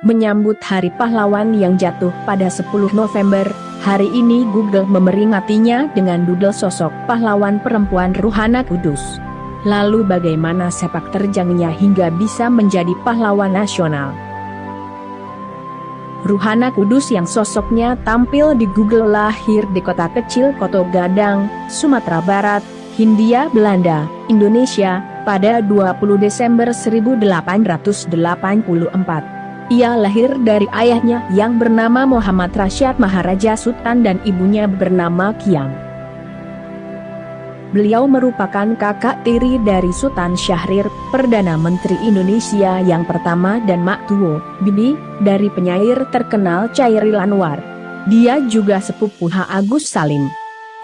Menyambut Hari Pahlawan yang jatuh pada 10 November, hari ini Google memeringatinya dengan doodle sosok pahlawan perempuan Ruhana Kudus. Lalu bagaimana sepak terjangnya hingga bisa menjadi pahlawan nasional? Ruhana Kudus yang sosoknya tampil di Google lahir di kota kecil Koto Gadang, Sumatera Barat, Hindia Belanda, Indonesia, pada 20 Desember 1884. Ia lahir dari ayahnya yang bernama Muhammad Rasyad Maharaja Sultan dan ibunya bernama Kiam. Beliau merupakan kakak tiri dari Sultan Syahrir, Perdana Menteri Indonesia yang pertama dan Mak Tuwo, bibi, dari penyair terkenal Chairil Anwar. Dia juga sepupu H. Agus Salim.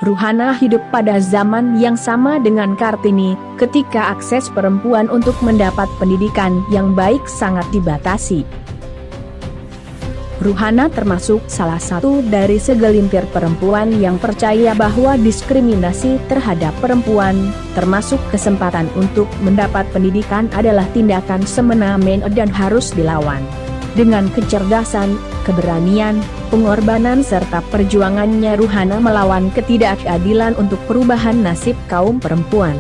Ruhana hidup pada zaman yang sama dengan Kartini, ketika akses perempuan untuk mendapat pendidikan yang baik sangat dibatasi. Ruhana termasuk salah satu dari segelintir perempuan yang percaya bahwa diskriminasi terhadap perempuan, termasuk kesempatan untuk mendapat pendidikan adalah tindakan semena-mena dan harus dilawan. Dengan kecerdasan, keberanian, pengorbanan serta perjuangannya Ruhana melawan ketidakadilan untuk perubahan nasib kaum perempuan.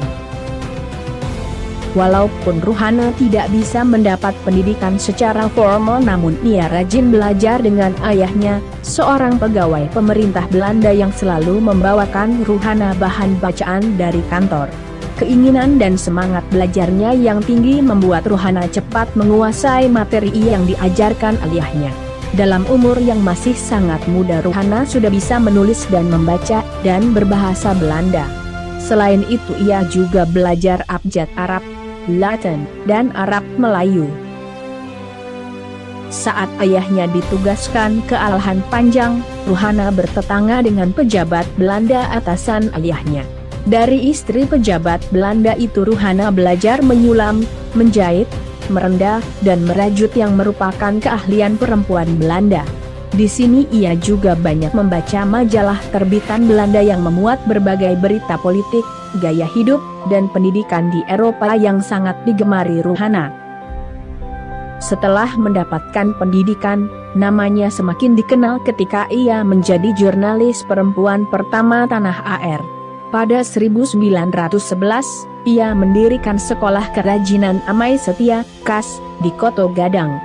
Walaupun Ruhana tidak bisa mendapat pendidikan secara formal namun ia rajin belajar dengan ayahnya, seorang pegawai pemerintah Belanda yang selalu membawakan Ruhana bahan bacaan dari kantor. Keinginan dan semangat belajarnya yang tinggi membuat Ruhana cepat menguasai materi yang diajarkan ayahnya. Dalam umur yang masih sangat muda Ruhana sudah bisa menulis dan membaca dan berbahasa Belanda. Selain itu ia juga belajar abjad Arab, Latin, dan Arab Melayu. Saat ayahnya ditugaskan ke Alhan Panjang, Ruhana bertetangga dengan pejabat Belanda atasan ayahnya. Dari istri pejabat Belanda itu Ruhana belajar menyulam, menjahit, merendah, dan merajut yang merupakan keahlian perempuan Belanda. Di sini ia juga banyak membaca majalah terbitan Belanda yang memuat berbagai berita politik, gaya hidup, dan pendidikan di Eropa yang sangat digemari Ruhana. Setelah mendapatkan pendidikan, namanya semakin dikenal ketika ia menjadi jurnalis perempuan pertama tanah air. Pada 1911, ia mendirikan Sekolah Kerajinan Amai Setia, KAS, di Koto Gadang.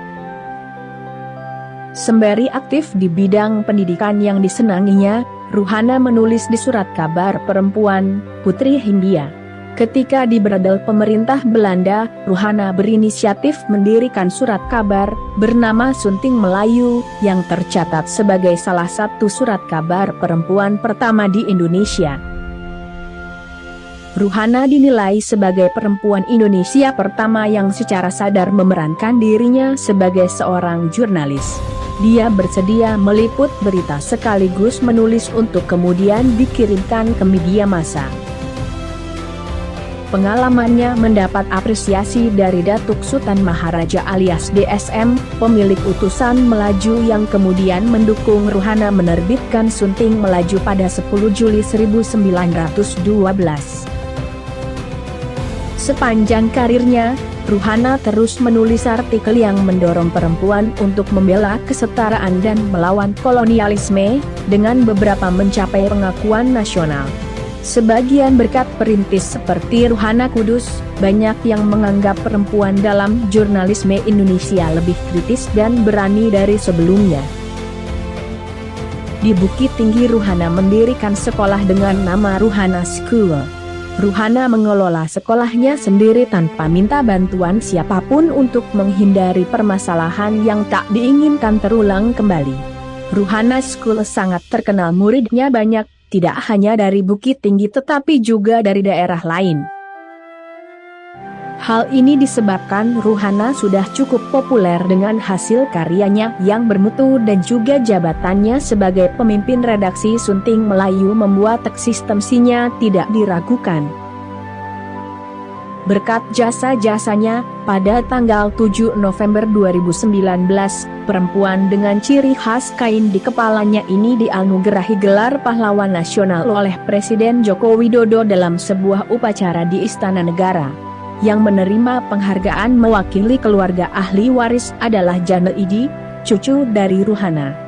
Sembari aktif di bidang pendidikan yang disenanginya, Ruhana menulis di surat kabar perempuan, Putri Hindia. Ketika diberadal pemerintah Belanda, Ruhana berinisiatif mendirikan surat kabar, bernama Sunting Melayu, yang tercatat sebagai salah satu surat kabar perempuan pertama di Indonesia. Ruhana dinilai sebagai perempuan Indonesia pertama yang secara sadar memerankan dirinya sebagai seorang jurnalis. Dia bersedia meliput berita sekaligus menulis untuk kemudian dikirimkan ke media massa. Pengalamannya mendapat apresiasi dari Datuk Sultan Maharaja alias DSM, pemilik utusan Melaju yang kemudian mendukung Ruhana menerbitkan Sunting Melaju pada 10 Juli 1912. Sepanjang karirnya, Ruhana terus menulis artikel yang mendorong perempuan untuk membela kesetaraan dan melawan kolonialisme, dengan beberapa mencapai pengakuan nasional. Sebagian berkat perintis seperti Ruhana Kudus, banyak yang menganggap perempuan dalam jurnalisme Indonesia lebih kritis dan berani dari sebelumnya. Di Bukit Tinggi Ruhana mendirikan sekolah dengan nama Ruhana School. Ruhana mengelola sekolahnya sendiri tanpa minta bantuan siapapun untuk menghindari permasalahan yang tak diinginkan terulang kembali. Ruhana School sangat terkenal, muridnya banyak, tidak hanya dari Bukit Tinggi tetapi juga dari daerah lain. Hal ini disebabkan Ruhana sudah cukup populer dengan hasil karyanya yang bermutu dan juga jabatannya sebagai pemimpin redaksi Sunting Melayu membuat eksistensinya tidak diragukan. Berkat jasa-jasanya, pada tanggal 7 November 2019, perempuan dengan ciri khas kain di kepalanya ini dianugerahi gelar pahlawan nasional oleh Presiden Joko Widodo dalam sebuah upacara di Istana Negara. Yang menerima penghargaan mewakili keluarga ahli waris adalah Jane Idi, cucu dari Ruhana.